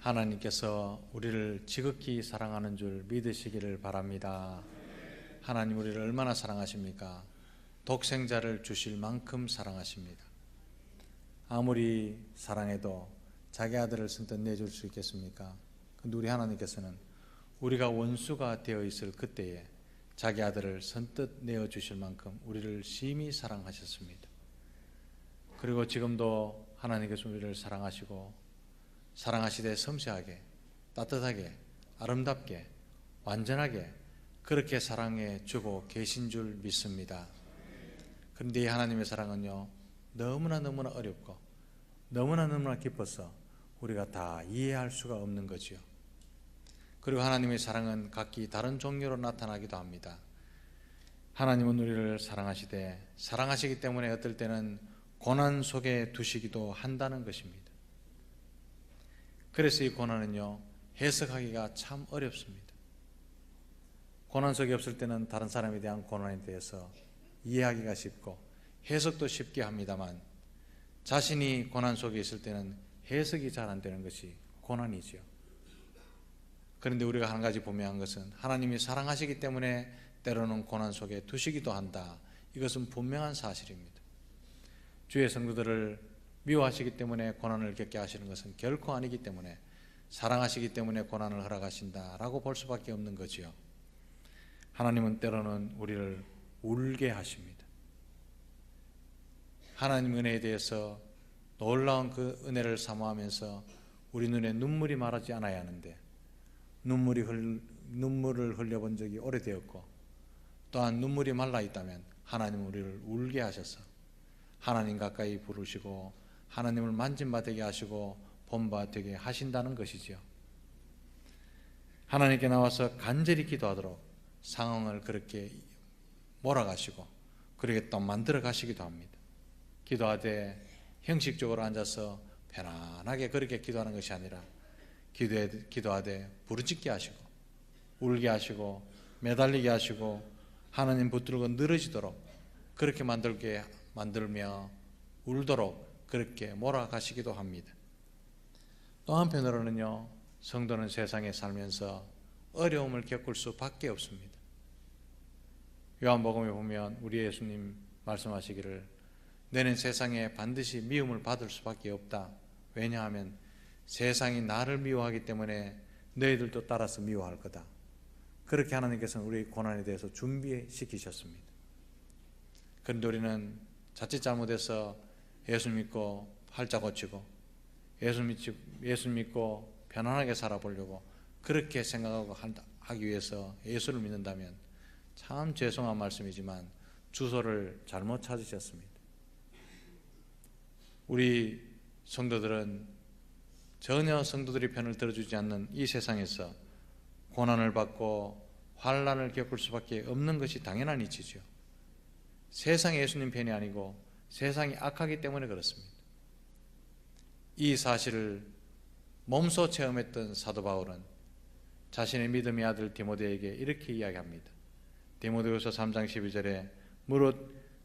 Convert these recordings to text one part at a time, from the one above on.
하나님께서 우리를 지극히 사랑하는 줄 믿으시기를 바랍니다. 하나님 우리를 얼마나 사랑하십니까? 독생자를 주실 만큼 사랑하십니다. 아무리 사랑해도 자기 아들을 선뜻 내줄 수 있겠습니까? 근데 우리 하나님께서는 우리가 원수가 되어 있을 그때에 자기 아들을 선뜻 내어주실 만큼 우리를 심히 사랑하셨습니다. 그리고 지금도 하나님께서 우리를 사랑하시고 사랑하시되 섬세하게, 따뜻하게, 아름답게, 완전하게 그렇게 사랑해 주고 계신 줄 믿습니다. 그런데 이 하나님의 사랑은요, 너무나 어렵고 너무나 깊어서 우리가 다 이해할 수가 없는 거지요. 그리고 하나님의 사랑은 각기 다른 종류로 나타나기도 합니다. 하나님은 우리를 사랑하시기 때문에 어떨 때는 고난 속에 두시기도 한다는 것입니다. 그래서 이 고난은요, 해석하기가 참 어렵습니다. 고난 속에 없을 때는 다른 사람에 대한 고난에 대해서 이해하기가 쉽고 해석도 쉽게 합니다만, 자신이 고난 속에 있을 때는 해석이 잘 안 되는 것이 고난이지요. 그런데 우리가 한 가지 분명한 것은 하나님이 사랑하시기 때문에 때로는 고난 속에 두시기도 한다. 이것은 분명한 사실입니다. 주의 성도들을 미워하시기 때문에 고난을 겪게 하시는 것은 결코 아니기 때문에 사랑하시기 때문에 고난을 허락하신다라고 볼 수밖에 없는 거지요. 하나님은 때로는 우리를 울게 하십니다. 하나님 은혜에 대해서 놀라운 그 은혜를 사모하면서 우리 눈에 눈물이 마르지 않아야 하는데 눈물을 흘려본 적이 오래되었고, 또한 눈물이 말라 있다면 하나님은 우리를 울게 하셔서 하나님 가까이 부르시고 하나님을 만진바 되게 하시고 본바 되게 하신다는 것이지요. 하나님께 나와서 간절히 기도하도록 상황을 그렇게 몰아가시고 그렇게 또 만들어 가시기도 합니다. 기도하되 형식적으로 앉아서 편안하게 그렇게 기도하는 것이 아니라 기도하되 부르짖게 하시고 울게 하시고 매달리게 하시고 하나님 붙들고 늘어지도록 그렇게 만들며 울도록 그렇게 몰아가시기도 합니다. 또 한편으로는요, 성도는 세상에 살면서 어려움을 겪을 수밖에 없습니다. 요한복음에 보면 우리 예수님 말씀하시기를 너는 세상에 반드시 미움을 받을 수밖에 없다. 왜냐하면 세상이 나를 미워하기 때문에 너희들도 따라서 미워할 거다. 그렇게 하나님께서는 우리 고난에 대해서 준비시키셨습니다. 그런데 우리는 자칫 잘못해서 예수 믿고 팔자 고치고 예수 믿고 편안하게 살아보려고 그렇게 생각하고 하기 위해서 예수를 믿는다면 참 죄송한 말씀이지만 주소를 잘못 찾으셨습니다. 우리 성도들은 전혀 성도들의 편을 들어주지 않는 이 세상에서 고난을 받고 환난을 겪을 수밖에 없는 것이 당연한 이치죠. 세상이 예수님 편이 아니고 세상이 악하기 때문에 그렇습니다. 이 사실을 몸소 체험했던 사도 바울은 자신의 믿음의 아들 디모데에게 이렇게 이야기합니다. 디모데후서 3장 12절에 무릇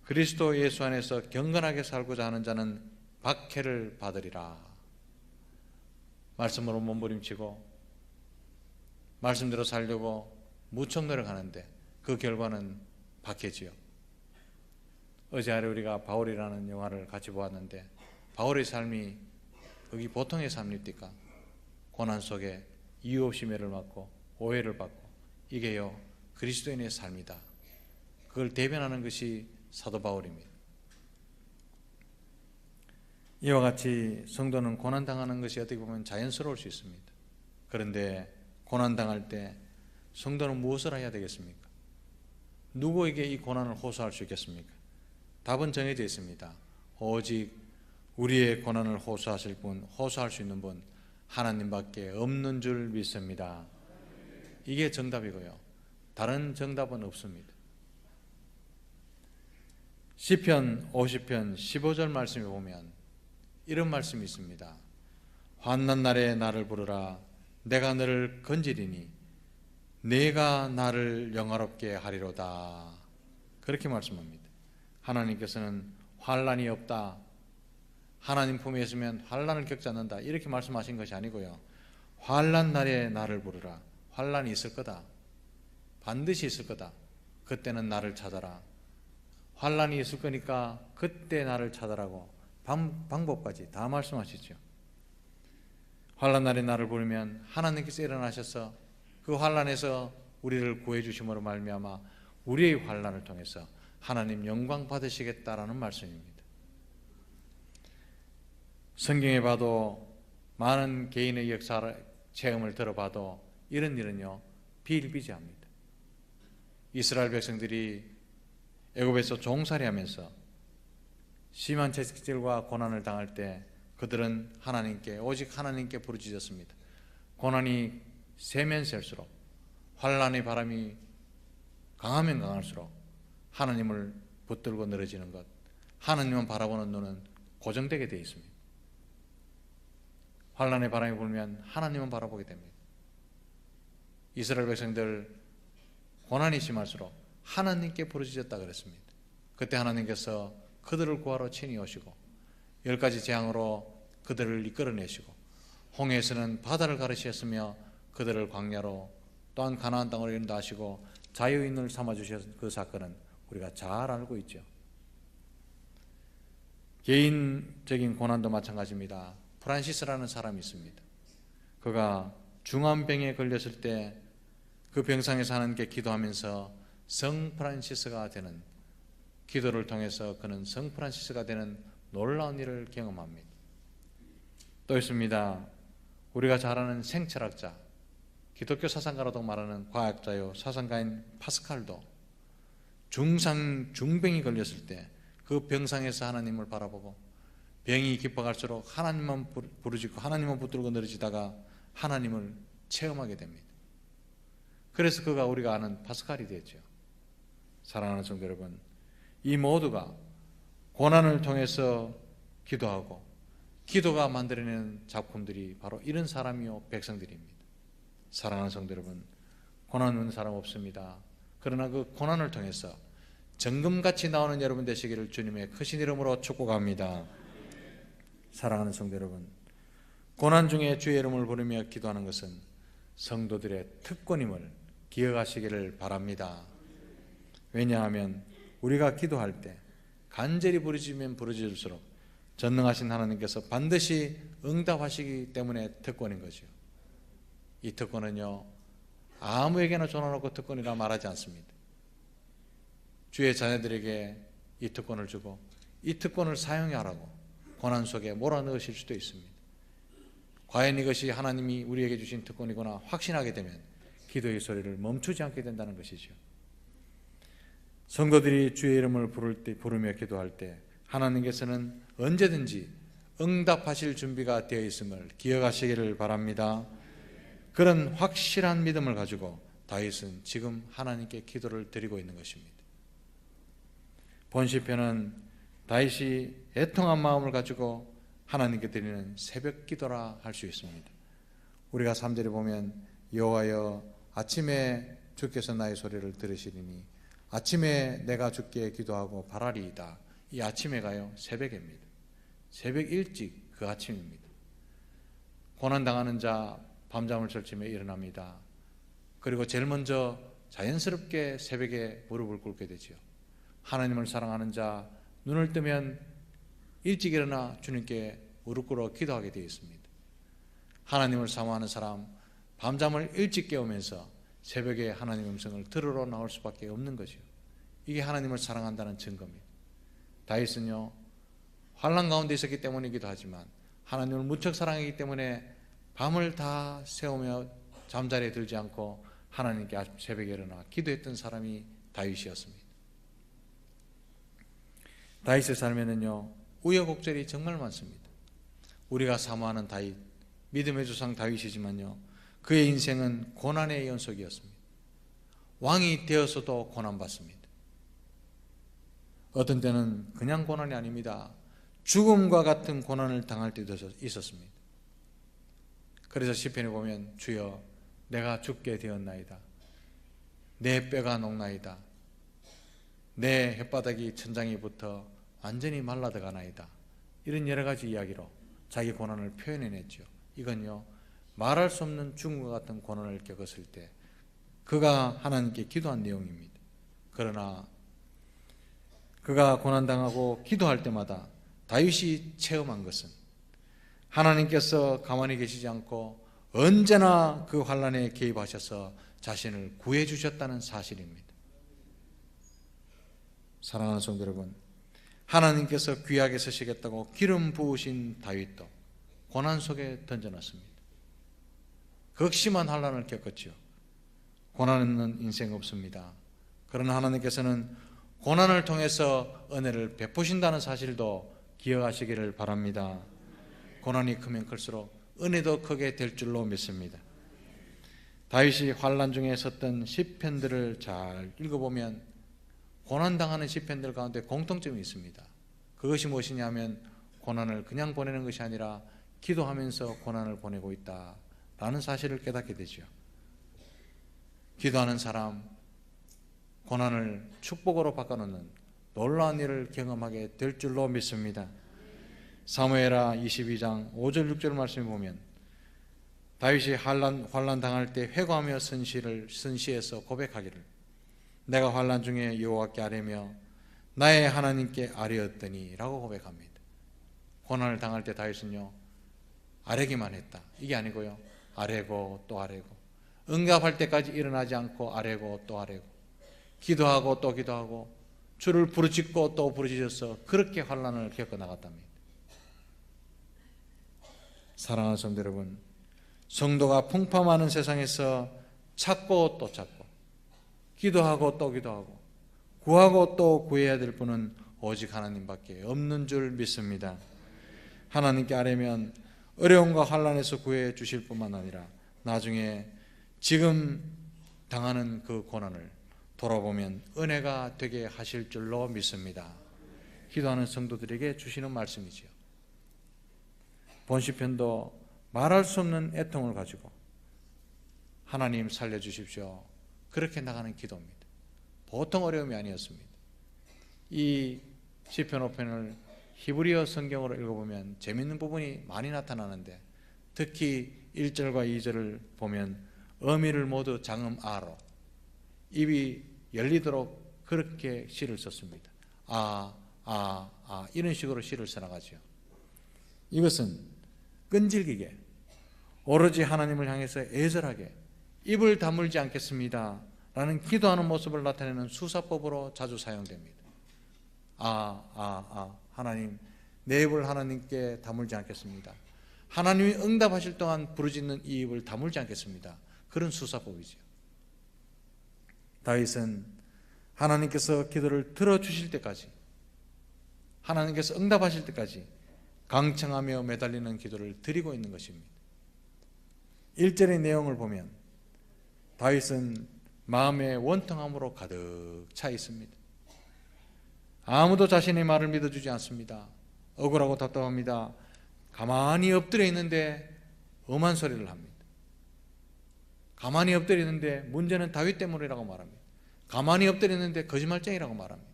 그리스도 예수 안에서 경건하게 살고자 하는 자는 박해를 받으리라. 말씀으로 몸부림치고 말씀대로 살려고 무척 노력하는데 그 결과는 박해지요. 어제 우리가 바울이라는 영화를 같이 보았는데 바울의 삶이 그게 보통의 삶입니까? 고난 속에 이유 없이 매를 맞고 오해를 받고 이게요 그리스도인의 삶이다. 그걸 대변하는 것이 사도 바울입니다. 이와 같이 성도는 고난당하는 것이 어떻게 보면 자연스러울 수 있습니다. 그런데 고난당할 때 성도는 무엇을 해야 되겠습니까? 누구에게 이 고난을 호소할 수 있겠습니까? 답은 정해져 있습니다. 오직 우리의 고난을 호소하실 분, 호소할 수 있는 분 하나님밖에 없는 줄 믿습니다. 이게 정답이고요. 다른 정답은 없습니다. 시편 50편 15절 말씀에 보면 이런 말씀이 있습니다. 환난 날에 나를 부르라. 내가 너를 건지리니 내가 나를 영화롭게 하리로다. 그렇게 말씀합니다. 하나님께서는 환난이 없다, 하나님 품에 있으면 환난을 겪지 않는다, 이렇게 말씀하신 것이 아니고요, 환난 날에 나를 부르라. 환난이 있을 거다. 반드시 있을 거다. 그때는 나를 찾아라. 환난이 있을 거니까 그때 나를 찾아라고 방법까지 다 말씀하시죠. 환난 날에 나를 부르면 하나님께서 일어나셔서 그 환난에서 우리를 구해 주심으로 말미암아 우리의 환난을 통해서 하나님 영광 받으시겠다라는 말씀입니다. 성경에 봐도 많은 개인의 역사 체험을 들어봐도 이런 일은요 비일비재합니다. 이스라엘 백성들이 애굽에서 종살이하면서 심한 채찍질과 고난을 당할 때 그들은 하나님께 오직 하나님께 부르짖었습니다. 고난이 세면 셀수록 환난의 바람이 강하면 강할수록 하나님을 붙들고 늘어지는 것, 하나님만 바라보는 눈은 고정되게 되어 있습니다. 환난의 바람이 불면 하나님만 바라보게 됩니다. 이스라엘 백성들 고난이 심할수록 하나님께 부르짖었다 그랬습니다. 그때 하나님께서 그들을 구하러 친히 오시고 10가지 재앙으로 그들을 이끌어내시고 홍해에서는 바다를 가르치셨으며 그들을 광야로 또한 가나안 땅으로 인도하시고 자유인을 삼아주신 그 사건은 우리가 잘 알고 있죠. 개인적인 고난도 마찬가지입니다. 프란시스라는 사람이 있습니다. 그가 중환병에 걸렸을 때 그 병상에서 하나님께 기도하면서 성 프란시스가 되는, 기도를 통해서 그는 성 프란시스가 되는 놀라운 일을 경험합니다. 또 있습니다. 우리가 잘 아는 생철학자, 기독교 사상가로도 말하는 과학자요 사상가인 파스칼도 중병이 걸렸을 때 그 병상에서 하나님을 바라보고 병이 깊어갈수록 하나님만 부르짖고 하나님만 붙들고 늘어지다가 하나님을 체험하게 됩니다. 그래서 그가 우리가 아는 파스칼이 되죠. 사랑하는 성도 여러분, 이 모두가 고난을 통해서 기도하고 기도가 만들어내는 작품들이 바로 이런 사람이요 백성들입니다. 사랑하는 성도 여러분, 고난 없는 사람 없습니다. 그러나 그 고난을 통해서 정금같이 나오는 여러분 되시기를 주님의 크신 이름으로 축복합니다. 사랑하는 성도 여러분, 고난 중에 주의 이름을 부르며 기도하는 것은 성도들의 특권임을 기억하시기를 바랍니다. 왜냐하면 우리가 기도할 때 간절히 부르짖으면 부르짖을수록 전능하신 하나님께서 반드시 응답하시기 때문에 특권인 거죠. 이 특권은요 아무에게나 줘놓고 특권이라 말하지 않습니다. 주의 자녀들에게 이 특권을 주고 이 특권을 사용해 하라고 고난 속에 몰아넣으실 수도 있습니다. 과연 이것이 하나님이 우리에게 주신 특권이구나 확신하게 되면 기도의 소리를 멈추지 않게 된다는 것이죠. 성도들이 주의 이름을 부르며 기도할 때 하나님께서는 언제든지 응답하실 준비가 되어 있음을 기억하시기를 바랍니다. 그런 확실한 믿음을 가지고 다윗은 지금 하나님께 기도를 드리고 있는 것입니다. 본 시편은 다윗이 애통한 마음을 가지고 하나님께 드리는 새벽 기도라 할 수 있습니다. 우리가 3절에 보면 여호와여 아침에 주께서 나의 소리를 들으시리니 아침에 내가 주께 기도하고 바라리이다. 이 아침에가요 새벽입니다. 새벽 일찍 그 아침입니다. 고난당하는 자 밤잠을 설치며 일어납니다. 그리고 제일 먼저 자연스럽게 새벽에 무릎을 꿇게 되죠. 하나님을 사랑하는 자 눈을 뜨면 일찍 일어나 주님께 무릎 꿇어 기도하게 되어 있습니다. 하나님을 사모하는 사람 밤잠을 일찍 깨우면서 새벽에 하나님의 음성을 들으러 나올 수밖에 없는 것이요. 이게 하나님을 사랑한다는 증거입니다. 다윗은요 환난 가운데 있었기 때문이기도 하지만 하나님을 무척 사랑하기 때문에 밤을 다 새우며 잠자리에 들지 않고 하나님께 새벽에 일어나 기도했던 사람이 다윗이었습니다. 다윗의 삶에는요 우여곡절이 정말 많습니다. 우리가 사모하는 다윗, 믿음의 조상 다윗이지만요 그의 인생은 고난의 연속이었습니다. 왕이 되어서도 고난받습니다. 어떤 때는 그냥 고난이 아닙니다. 죽음과 같은 고난을 당할 때도 있었습니다. 그래서 시편에 보면 주여 내가 죽게 되었나이다. 내 뼈가 녹나이다. 내 혓바닥이 천장에 붙어 완전히 말라들어가나이다. 이런 여러 가지 이야기로 자기 고난을 표현해냈죠. 이건요 말할 수 없는 죽음과 같은 고난을 겪었을 때 그가 하나님께 기도한 내용입니다. 그러나 그가 고난당하고 기도할 때마다 다윗이 체험한 것은 하나님께서 가만히 계시지 않고 언제나 그 환난에 개입하셔서 자신을 구해 주셨다는 사실입니다. 사랑하는 성도 여러분, 하나님께서 귀하게 쓰시겠다고 기름 부으신 다윗도 고난 속에 던져놨습니다. 극심한 환난을 겪었지요. 고난 없는 인생 없습니다. 그러나 하나님께서는 고난을 통해서 은혜를 베푸신다는 사실도 기억하시기를 바랍니다. 고난이 크면 클수록 은혜도 크게 될 줄로 믿습니다. 다윗이 환난 중에 썼던 시편들을 잘 읽어보면 고난당하는 시편들 가운데 공통점이 있습니다. 그것이 무엇이냐면 고난을 그냥 보내는 것이 아니라 기도하면서 고난을 보내고 있다라는 사실을 깨닫게 되죠. 기도하는 사람, 고난을 축복으로 바꿔놓는 놀라운 일을 경험하게 될 줄로 믿습니다. 사무엘하 22장 5절 6절 말씀을 보면 다윗이 환난 당할 때 회고하며 선시해서 고백하기를 내가 환난 중에 여호와께 아뢰며 나의 하나님께 아뢰었더니 라고 고백합니다. 고난을 당할 때 다윗은요 아뢰기만 했다. 이게 아니고요 아뢰고 또 아뢰고 응답할 때까지 일어나지 않고 아뢰고 또 아뢰고 기도하고 또 기도하고 주를 부르짖고 또 부르짖어서 그렇게 환난을 겪어 나갔답니다. 사랑하는 성도 여러분, 성도가 풍파많은 세상에서 찾고 또 찾고 기도하고 또 기도하고 구하고 또 구해야 될 분은 오직 하나님밖에 없는 줄 믿습니다. 하나님께 아뢰면 어려움과 환난에서 구해 주실 뿐만 아니라 나중에 지금 당하는 그 고난을 돌아보면 은혜가 되게 하실 줄로 믿습니다. 기도하는 성도들에게 주시는 말씀이지요. 본시편도 말할 수 없는 애통을 가지고 하나님 살려주십시오 그렇게 나가는 기도입니다. 보통 어려움이 아니었습니다. 이 시편 5편을 히브리어 성경으로 읽어보면 재미있는 부분이 많이 나타나는데 특히 1절과 2절을 보면 어미를 모두 장음아로 입이 열리도록 그렇게 시를 썼습니다. 이런 식으로 시를 써나가죠. 이것은 끈질기게 오로지 하나님을 향해서 애절하게 입을 다물지 않겠습니다 라는 기도하는 모습을 나타내는 수사법으로 자주 사용됩니다. 하나님 내 입을 하나님께 다물지 않겠습니다. 하나님이 응답하실 동안 부르짖는 이 입을 다물지 않겠습니다. 그런 수사법이죠. 다윗은 하나님께서 기도를 들어주실 때까지 하나님께서 응답하실 때까지 강청하며 매달리는 기도를 드리고 있는 것입니다. 1절의 내용을 보면 다윗은 마음의 원통함으로 가득 차 있습니다. 아무도 자신의 말을 믿어주지 않습니다. 억울하고 답답합니다. 가만히 엎드려 있는데 엄한 소리를 합니다. 가만히 엎드려 있는데 문제는 다윗 때문이라고 말합니다. 가만히 엎드려 있는데 거짓말쟁이라고 말합니다.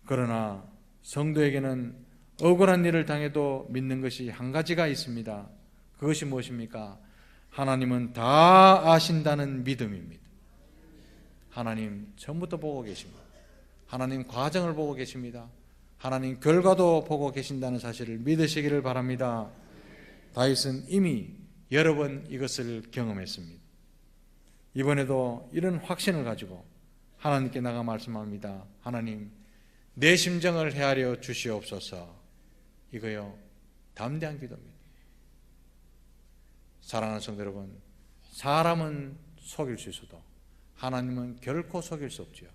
그러나 성도에게는 억울한 일을 당해도 믿는 것이 한 가지가 있습니다. 그것이 무엇입니까? 하나님은 다 아신다는 믿음입니다. 하나님 처음부터 보고 계십니다. 하나님 과정을 보고 계십니다. 하나님 결과도 보고 계신다는 사실을 믿으시기를 바랍니다. 다윗은 이미 여러 번 이것을 경험했습니다. 이번에도 이런 확신을 가지고 하나님께 나가 말씀합니다. 하나님 내 심정을 헤아려 주시옵소서. 이거요 담대한 기도입니다. 사랑하는 성도 여러분, 사람은 속일 수 있어도 하나님은 결코 속일 수 없지요.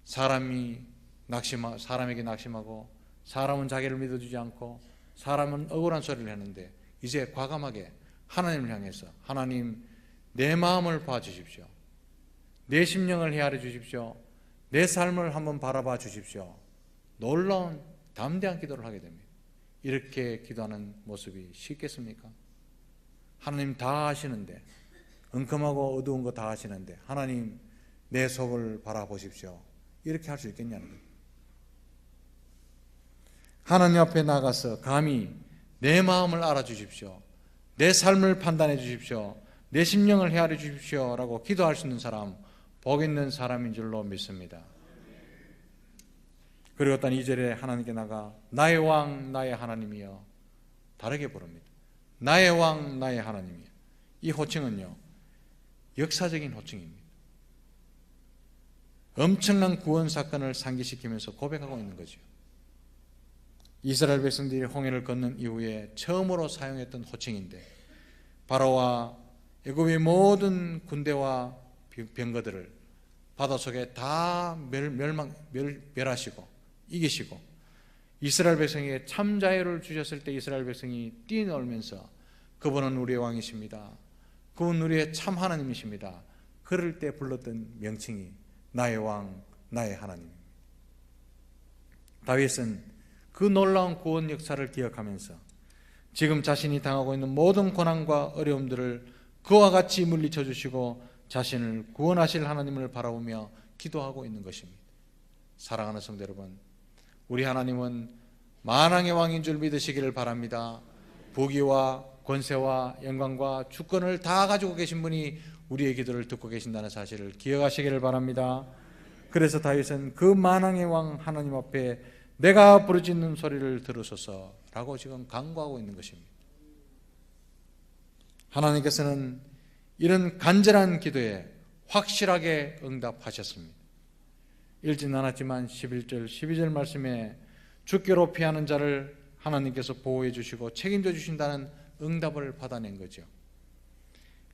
사람에게 낙심하고 사람은 자기를 믿어주지 않고 사람은 억울한 소리를 하는데 이제 과감하게 하나님을 향해서 하나님 내 마음을 봐주십시오. 내 심령을 헤아려 주십시오. 내 삶을 한번 바라봐 주십시오. 놀라운 담대한 기도를 하게 됩니다. 이렇게 기도하는 모습이 쉽겠습니까? 하나님 다 아시는데 은큼하고 어두운 거 다 아시는데 하나님 내 속을 바라보십시오. 이렇게 할 수 있겠냐는 거예요. 하나님 앞에 나가서 감히 내 마음을 알아주십시오. 내 삶을 판단해 주십시오. 내 심령을 헤아려 주십시오 라고 기도할 수 있는 사람, 복 있는 사람인 줄로 믿습니다. 그리고 또 2절에 하나님께 나가 나의 왕 나의 하나님이여 다르게 부릅니다. 나의 왕 나의 하나님이여. 이 호칭은요 역사적인 호칭입니다. 엄청난 구원 사건을 상기시키면서 고백하고 있는 거죠. 이스라엘 백성들이 홍해를 건넌 이후에 처음으로 사용했던 호칭인데 바로와 애굽의 모든 군대와 병거들을 바닷속에 다 멸하시고 이기시고 이스라엘 백성에게 참 자유를 주셨을 때 이스라엘 백성이 뛰놀면서 그분은 우리의 왕이십니다. 그분은 우리의 참 하나님이십니다. 그럴 때 불렀던 명칭이 나의 왕 나의 하나님입니다. 다윗은 그 놀라운 구원 역사를 기억하면서 지금 자신이 당하고 있는 모든 고난과 어려움들을 그와 같이 물리쳐 주시고 자신을 구원하실 하나님을 바라보며 기도하고 있는 것입니다. 사랑하는 성도 여러분, 우리 하나님은 만왕의 왕인 줄 믿으시기를 바랍니다. 부귀와 권세와 영광과 주권을 다 가지고 계신 분이 우리의 기도를 듣고 계신다는 사실을 기억하시기를 바랍니다. 그래서 다윗은 그 만왕의 왕 하나님 앞에 내가 부르짖는 소리를 들으소서라고 지금 간구하고 있는 것입니다. 하나님께서는 이런 간절한 기도에 확실하게 응답하셨습니다. 읽진 않았지만 11절 12절 말씀에 주께로 피하는 자를 하나님께서 보호해 주시고 책임져 주신다는 응답을 받아낸 거죠.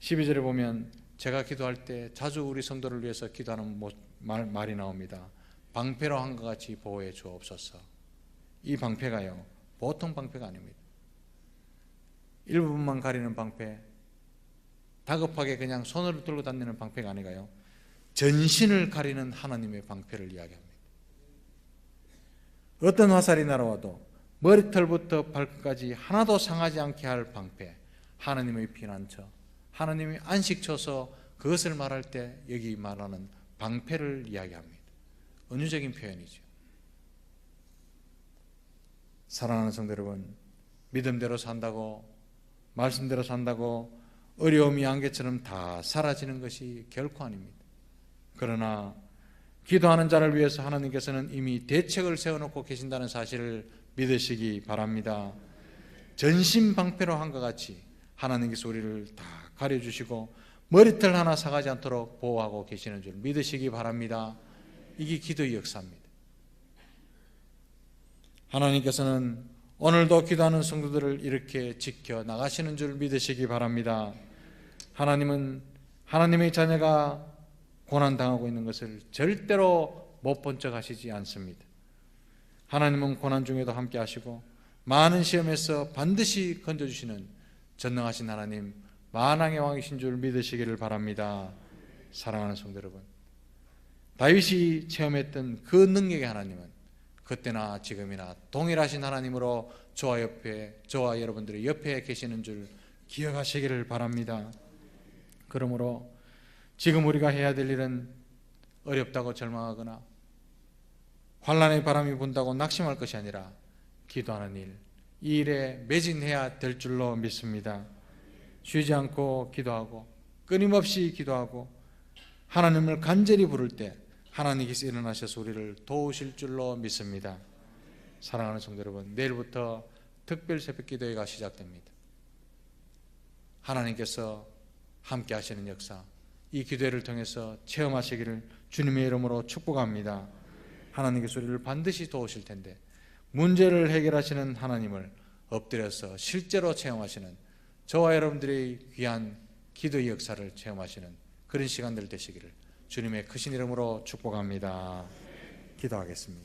12절에 보면 제가 기도할 때 자주 우리 성도를 위해서 기도하는 말이 나옵니다. 방패로 한 것 같이 보호해 주옵소서. 이 방패가요 보통 방패가 아닙니다. 일부분만 가리는 방패, 다급하게 그냥 손으로 들고 다니는 방패가 아니가요 전신을 가리는 하나님의 방패를 이야기합니다. 어떤 화살이 날아와도 머리털부터 발끝까지 하나도 상하지 않게 할 방패, 하나님의 피난처, 하나님의 안식처서 그것을 말할 때 여기 말하는 방패를 이야기합니다. 은유적인 표현이죠. 사랑하는 성도 여러분, 믿음대로 산다고 말씀대로 산다고 어려움이 안개처럼 다 사라지는 것이 결코 아닙니다. 그러나 기도하는 자를 위해서 하나님께서는 이미 대책을 세워놓고 계신다는 사실을 믿으시기 바랍니다. 전신 방패로 한 것 같이 하나님께서 우리를 다 가려주시고 머리털 하나 사가지 않도록 보호하고 계시는 줄 믿으시기 바랍니다. 이게 기도의 역사입니다. 하나님께서는 오늘도 기도하는 성도들을 이렇게 지켜 나가시는 줄 믿으시기 바랍니다. 하나님은 하나님의 자녀가 고난당하고 있는 것을 절대로 못 본 척 하시지 않습니다. 하나님은 고난 중에도 함께 하시고 많은 시험에서 반드시 건져주시는 전능하신 하나님, 만왕의 왕이신 줄 믿으시기를 바랍니다. 사랑하는 성도 여러분, 다윗이 체험했던 그 능력의 하나님은 그때나 지금이나 동일하신 하나님으로 저와 여러분들의 옆에 계시는 줄 기억하시기를 바랍니다. 그러므로 지금 우리가 해야 될 일은 어렵다고 절망하거나 환난의 바람이 분다고 낙심할 것이 아니라 기도하는 일, 이 일에 매진해야 될 줄로 믿습니다. 쉬지 않고 기도하고 끊임없이 기도하고 하나님을 간절히 부를 때 하나님께서 일어나셔서 우리를 도우실 줄로 믿습니다. 사랑하는 성도 여러분, 내일부터 특별 새벽 기도회가 시작됩니다. 하나님께서 함께 하시는 역사, 이 기도회를 통해서 체험하시기를 주님의 이름으로 축복합니다. 하나님께서 우리를 반드시 도우실 텐데 문제를 해결하시는 하나님을 엎드려서 실제로 체험하시는 저와 여러분들의 귀한 기도의 역사를 체험하시는 그런 시간들 되시기를 주님의 크신 이름으로 축복합니다. 기도하겠습니다.